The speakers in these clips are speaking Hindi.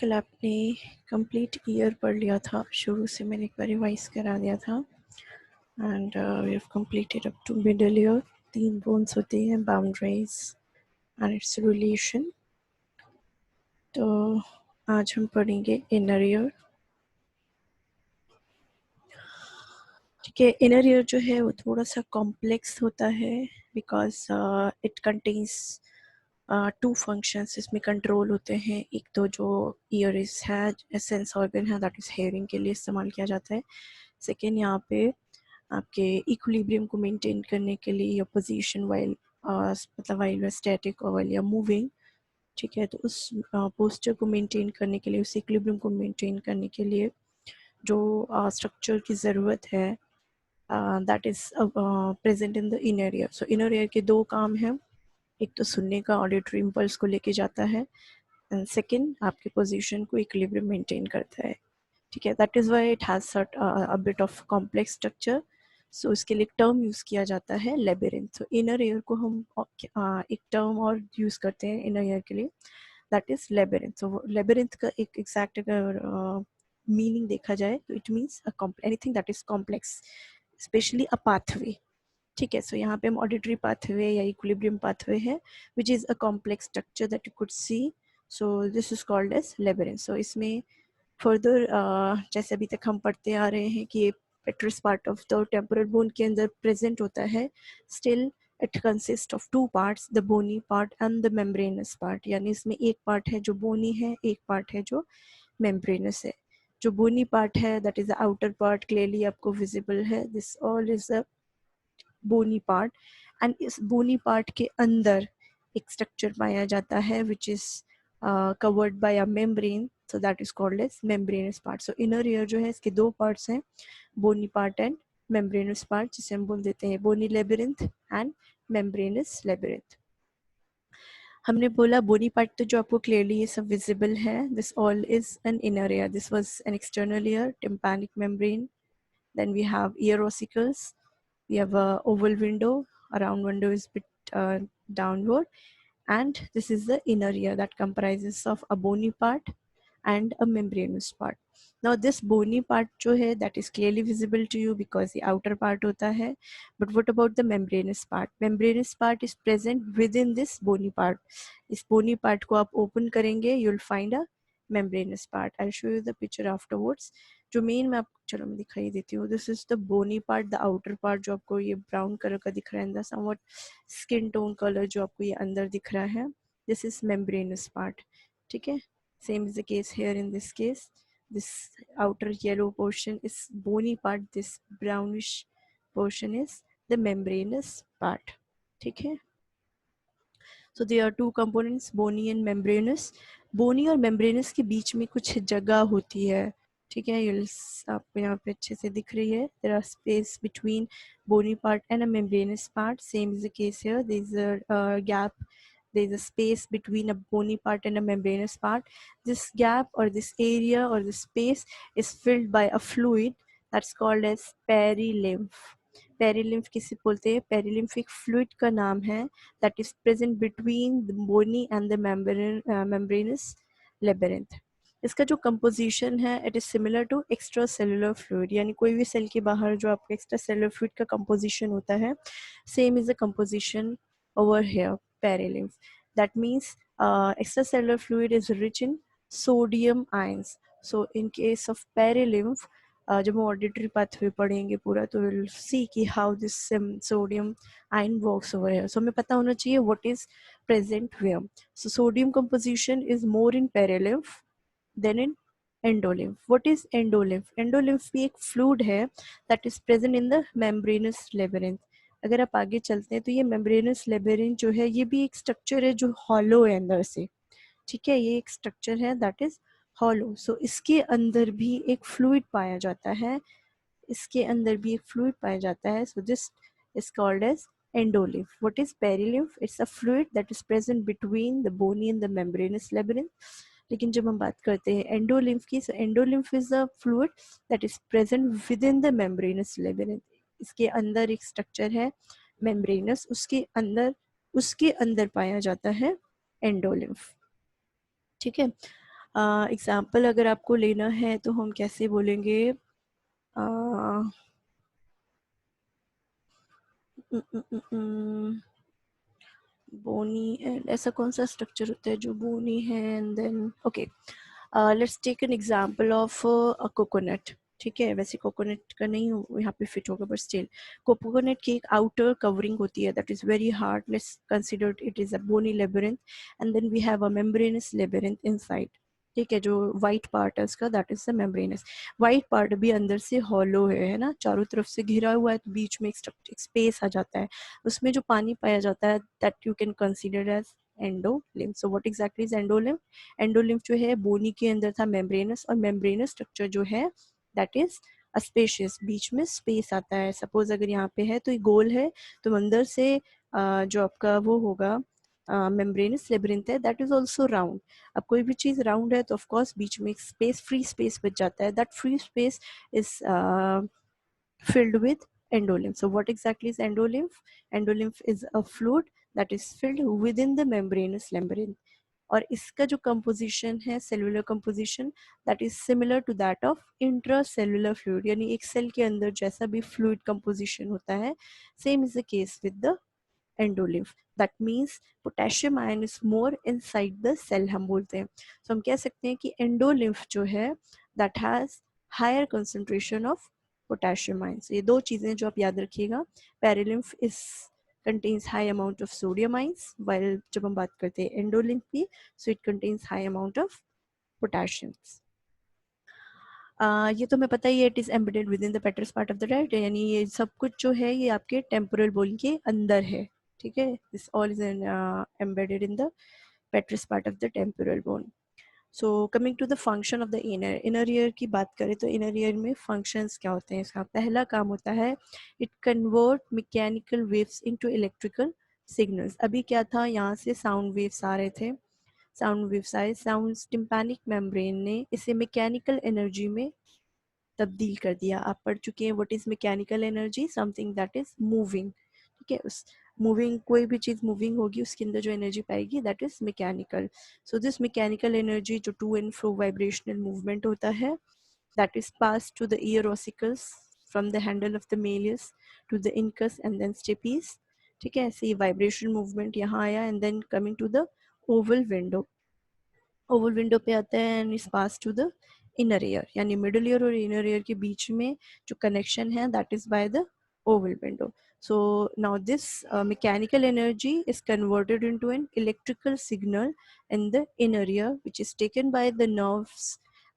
कल आपने कंप्लीट ईयर पढ़ लिया था, शुरू से मैंने एक बार रिवाइज करा दिया था and we have completed up to middle ear. 3 bones होते हैं, बाउंड्रीज एंड इट्स रिलेशन। तो आज हम पढ़ेंगे इनर ईयर। ठीक है, इनर ईयर जो है वो थोड़ा सा कॉम्प्लेक्स होता है बिकॉज इट कंटेन्स 2 फंक्शंस इसमें कंट्रोल होते हैं। एक तो जो ईयरिस है, सेंस ऑर्गन है, दैट इज हेयरिंग के लिए इस्तेमाल किया जाता है। सेकेंड, यहाँ पे आपके इक्विलिब्रियम को मेंटेन करने के लिए या पोजीशन वाइल मतलब वाइल स्टैटिक और वाइल या मूविंग, ठीक है, तो उस पोस्चर को मेंटेन करने के लिए, उस इक्विलिब्रियम को मेंटेन करने के लिए जो स्ट्रक्चर की ज़रूरत है that is present in the inner ear. So inner ear के 2 काम हैं, एक तो सुनने का, ऑडिटरी इम्पल्स को लेके जाता है, एंड सेकेंड आपके पोजीशन को इक्विलिब्रियम मेंटेन करता है। ठीक है, that is why it has a bit of complex structure. So इसके लिए टर्म यूज़ किया जाता है लेबिरिंथ। सो इनर ईयर को हम एक टर्म और यूज़ करते हैं इनर ईयर के लिए, that is labyrinth. So labyrinth का एक एग्जैक्ट अगर मीनिंग देखा जाए तो it means anything that is complex, specially a pathway. ठीक है, सो यहाँ पे हम ऑडिटरी पाथवे या इक्विलिब्रियम पाथवे है which is a complex structure that you could see. So this is called as labyrinth. So इसमें फर्दर जैसे अभी तक हम पढ़ते आ रहे हैं कि ये petrous part of the temporal bone के अंदर प्रेजेंट होता है। Still it consist of 2 parts, the bony part and the membranous part. यानी इसमें एक पार्ट है जो बोनी है, एक पार्ट है जो मेम्ब्रेनस है। जो बोनी पार्ट है that is the outer part, clearly आपको विजिबल है, this all is the bony part. And इस बोनी पार्ट के अंदर एक स्ट्रक्चर पाया जाता है which is covered by a membrane, so that is called as membranous part. So inner ear जो है इसके 2 पार्ट्स हैं, bony part and membranous part, जिसे हम बोल देते हैं bony labyrinth and membranous labyrinth. हमने बोला बोनी पार्ट तो जो आपको क्लियरली ये सब विजिबल है, this all is an inner ear, this was an external ear, tympanic membrane. Then we have ear ossicles. We have a oval window. Around window is bit downward, and this is the inner ear that comprises of a bony part and a membranous part. Now this bony part जो है that is clearly visible to you because the outer part होता है. But what about the membranous part? Membranous part is present within this bony part. इस bony part को आप open करेंगे, you'll find a membranous part. I'll show you the picture afterwards. जो मेन मैं आपको, चलो मैं दिखाई देती हूँ, this is the bony part, the outer part जो आपको ये ब्राउन कलर का दिख रहा है, समवट स्किन टोन कलर जो आपको ये अंदर दिख रहा है, दिस इज मेम्ब्रेनस पार्ट। ठीक है, same is the case here in this case, this outer yellow portion is bony part, this brownish portion is the membranous part. ठीक है, so there are 2 components, bony and membranous. bony और membranous के बीच में कुछ जगह होती है, ठीक है, ये आपको यहाँ पे अच्छे से दिख रही है, there are space between bony part and a membranous part. Same is the case here, there is a gap, there is a space between a bony part and a membranous part. This gap or this area or this space is filled by a fluid that's called as perilymph. पेरीलिम्फ किसे बोलते हैं? पेरीलिम्फ एक फ्लूइड का नाम है that is present between the bony and the membranous labyrinth. इसका जो कंपोजिशन है it is similar to extra cellular fluid, यानी कोई भी सेल के बाहर जो आपका एक्स्ट्रा सेलुलर फ्लूइड का कंपोजिशन होता है, same is the composition over here perilymph. That means extra cellular fluid is rich in sodium ions. So in case of perilymph, जब हम ऑडिटरी पाथवे पढ़ेंगे पूरा तो विल सी कि how this sodium ion works over here. So हमें पता होना चाहिए what is present where. So sodium composition is more in perilymph than in endolymph. What is endolymph? Endolymph भी एक fluid है that is present in the membranous labyrinth. अगर आप आगे चलते हैं तो ये membranous labyrinth जो है ये भी एक स्ट्रक्चर है जो hollow है अंदर से, ठीक है, ये एक स्ट्रक्चर है that is hollow. So इसके अंदर भी एक fluid पाया जाता है, इसके अंदर भी एक fluid पाया जाता है. So this is called as endolymph. What is perilymph? It's a fluid that is present between the bony and the membranous labyrinth. लेकिन जब हम बात करते हैं एंडोलिम्फ की, so endolymph is a fluid that is present within the membranous labyrinth. इसके अंदर एक स्ट्रक्चर है membranous, उसके अंदर पाया जाता है एंडोलिम्फ. ठीक है, एग्जाम्पल अगर आपको लेना है तो हम कैसे बोलेंगे, बोनी एंड ऐसा कौन सा स्ट्रक्चर होता है जो बोनी है and then okay, let's take an example of a coconut. ठीक है, वैसे कोकोनट का नहीं यहाँ पे फिट होगा बट स्टिल कोकोनट की एक आउटर कवरिंग होती है that is very hard, let's consider it is a bony labyrinth and then we have a membranous labyrinth inside. ठीक है, जो वाइट पार्ट है उसका that is the membranous. White part भी अंदर से हॉलो है ना, चारों तरफ से घिरा हुआ है, तो बीच में एक स्पेस आ जाता है, उसमें जो पानी पाया जाता है that you can consider as endolymph. So what exactly is endolymph? Endolymph जो है बोनी के अंदर था मेम्ब्रेनस, और मेम्ब्रेनस स्ट्रक्चर जो है दैट इज स्पेशियस, बीच में स्पेस आता है। सपोज अगर यहाँ पे है तो ये गोल है, तो अंदर से जो आपका वो होगा मेम्ब्रेनस लेबिरिंथ है दैट इज ऑल्सो राउंड। अब कोई भी चीज राउंड है तो ऑफ कोर्स बीच में एक स्पेस, फ्री स्पेस बच जाता है, that free space is filled with endolymph. So what exactly is endolymph? Endolymph is a fluid that is filled within the membranous labyrinth. और इसका जो कंपोजिशन है, cellular composition, that is similar to that of intracellular fluid, यानी एक सेल के अंदर जैसा भी फ्लूइड कंपोजिशन होता है, same is the case with the endolymph. That means potassium ion is more inside the cell, हम बोलते हैं। तो हम कह सकते हैं कि एंडोलिम्फ जो है that has higher concentration of potassium ions. ये दो चीजें जो आप याद रखिएगा, perilymph is contains high amount of sodium ions, while जब हम बात करते हैं एंडोलिम्फ की, so it contains high amount of potassiums। ये तो मैं पता ही है, it is embedded with in the petrous part of the diet, यानी ये सब कुछ जो है ये आपके टेम्पोरल बोन के अंदर है। ठीक है, this all is embedded in the petrous part of the temporal bone. So coming to the function of the inner ear की बात करें तो इनर ईयर में फंक्शंस क्या होते हैं? इसका पहला काम होता है it convert mechanical waves into electrical signals. अभी क्या था, यहाँ से साउंड वेव्स आ रहे थे, साउंड वेव्स आए, साउंड टिम्पैनिक मेम्ब्रेन ने इसे मैकेनिकल एनर्जी में तब्दील कर दिया। आप पढ़ चुके हैं what is mechanical energy, something that is moving. ठीक है, उस मूविंग, कोई भी चीज मूविंग होगी उसके अंदर जो एनर्जी पाएगी that is mechanical. So this mechanical energy जो to and fro vibrational movement होता है that is pass to the ear ossicles from the handle of the malleus to the incus and then stapes. ठीक है, ऐसे वाइब्रेशन मूवमेंट यहाँ आया and then coming to the oval window, oval window पे आता है and is pass to the inner ear, यानी मिडल ईयर और इनर ईयर के बीच में जो कनेक्शन है that is by the oval window. So now this mechanical energy is converted into an electrical signal in the inner ear, which is taken by the nerves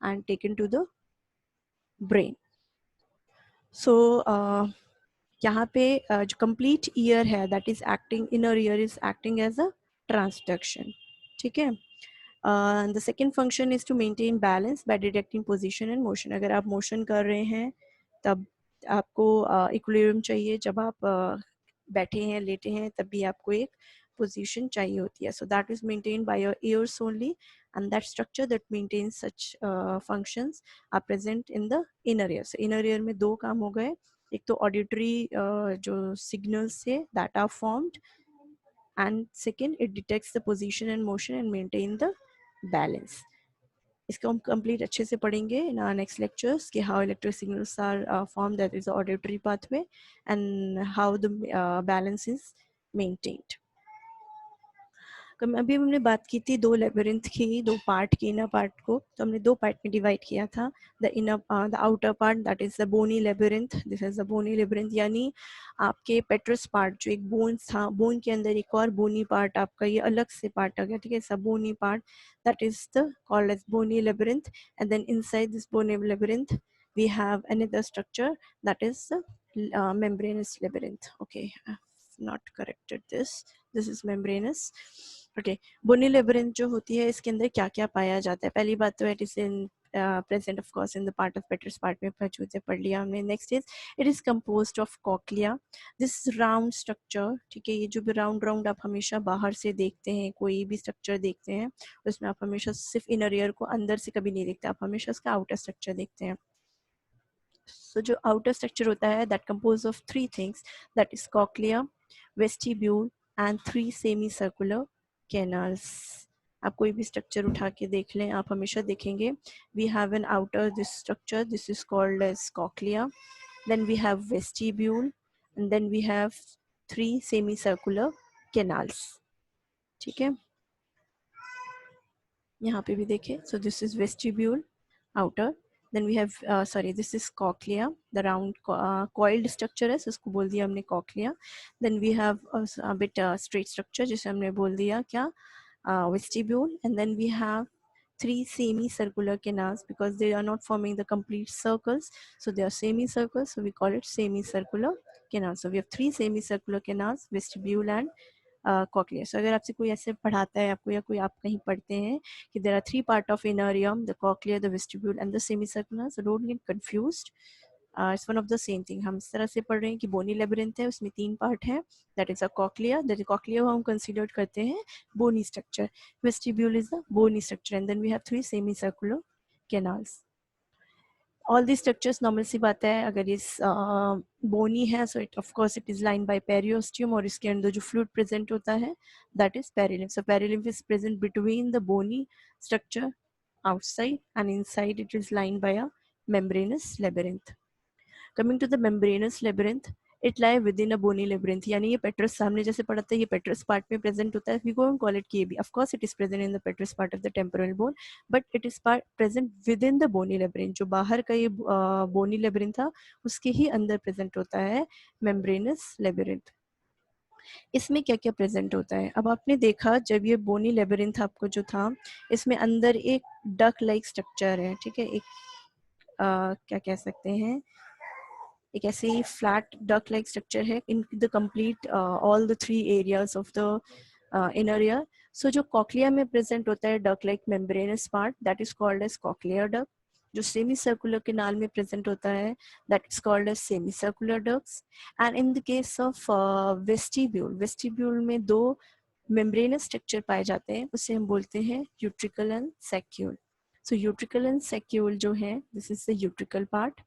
and taken to the brain. So यहाँ पे जो complete ear है that is acting, inner ear is acting as a transduction. ठीक है, the second function is to maintain balance by detecting position and motion। अगर आप मोशन कर रहे हैं तब आपको इक्विलिब्रियम चाहिए, जब आप बैठे हैं, लेटे हैं, तब भी आपको एक पोजीशन चाहिए होती है। So that is maintained by your ears only and that structure that maintains such functions are present in the inner ear. So inner ear में दो काम हो गए, एक तो ऑडिटरी जो सिग्नल्स थे that are formed, and second it detects the position and motion and maintain the balance। इसको हम कंप्लीट अच्छे से पढ़ेंगे इन आवर नेक्स्ट लेक्चर्स कि how electric signals are form, that is auditory pathway, and how the balance is maintained. अभी हमने बात की थी दो लेबिरिंथ की, दो पार्ट की, इनर पार्ट को तो हमने दो पार्ट में डिवाइड किया था। The inner, the outer part that is the bony labyrinth, this is the bony labyrinth, यानी आपके पेट्रस पार्ट जो एक बोन था, बोन के अंदर एक और बोनी पार्ट आपका ये अलग से पार्ट आ गया। ठीक है, सब bony part that is the called as bony labyrinth, and then inside this bony labyrinth we have another structure that is the membranous labyrinth. Okay, I've not corrected this, this is membranous। Okay, bony labyrinth जो होती है इसके अंदर क्या क्या पाया जाता है? पहली बात तो it is in present of course in the part of पेट्रस part में मौजूद है, पढ़ लिया हमने। Next is it is composed of cochlea, this round structure. ठीक है, ये जो भी राउंड राउंड आप हमेशा बाहर से देखते हैं, कोई भी स्ट्रक्चर देखते हैं उसमें आप हमेशा सिर्फ इनर ईयर को अंदर से कभी नहीं देखते, आप हमेशा उसका आउटर स्ट्रक्चर देखते हैं। So जो outer structure होता है that composed of three things, that is cochlea, vestibule and three semicircular canals। आप कोई भी स्ट्रक्चर उठा के देख लें, आप हमेशा देखेंगे we have an outer this structure, this is called as cochlea, then we have vestibule, and then we have 3 semicircular canals. ठीक है, यहाँ पे भी देखें, so this is vestibule outer, then we have sorry, this is cochlea, the round coiled structure है, so इसको बोल दिया हमने cochlea. Then we have a bit straight structure जिसे हमने बोल दिया क्या, vestibule, and then we have 3 semicircular canals because they are not forming the complete circles, so they are semicircles, so we call it semicircular canal. So we have 3 semicircular canals, vestibule and cochlear. So अगर आपसे कोई ऐसे पढ़ाता है आपको, या कोई आप कहीं पढ़ते हैं कि there are 3 part of inner ears, the cochlear, the vestibule and the semicircular, so don't get confused, it's one of the same thing. हम इस तरह से पढ़ रहे हैं कि बोनी लेबिरिंथ है, उसमें 3 पार्ट हैं, that is a cochlear, that cochlear हम कंसीडर करते हैं bony structure, vestibule is the bony structure, and then we have 3 semicircular canals. All these structures normal सी बात है, अगर ये बोनी है so it of course it is lined by periosteum, और इसके अंदर जो fluid present होता है that is perilymph. So perilymph is present between the bony structure outside, and inside it is lined by a membranous labyrinth. Coming to the membranous labyrinth, it lie within a bony labyrinth. यानी ये petrous सामने जैसे पढ़ा था, ये petrous part में present होता है. We go and call it KB. Of course, it is present in the petrous part of the temporal bone, but it is present within the bony labyrinth. जो बाहर का ये bony labyrinth था, उसके ही अंदर present होता है membranous labyrinth. इसमें क्या क्या प्रेजेंट होता है? अब आपने देखा जब ये बोनी लेबिरिंथ आपको जो था, इसमें अंदर एक डक लाइक स्ट्रक्चर है, ठीक है, एक क्या कह सकते हैं, एक ऐसे ही फ्लैट डक लाइक स्ट्रक्चर है in the complete all the 3 areas of the inner ear. So जो कॉक्लिया में प्रेजेंट होता है duct like membranous part, that is called as cochlear duct. जो सेमी सर्कुलर केनाल में प्रेजेंट होता है that is called as semi circular ducts. And in the case of vestibule, vestibule में 2 मेम्ब्रेनस स्ट्रक्चर पाए जाते हैं, उसे हम बोलते हैं utricle and saccule. So utricle and saccule जो है, this is the utricle part,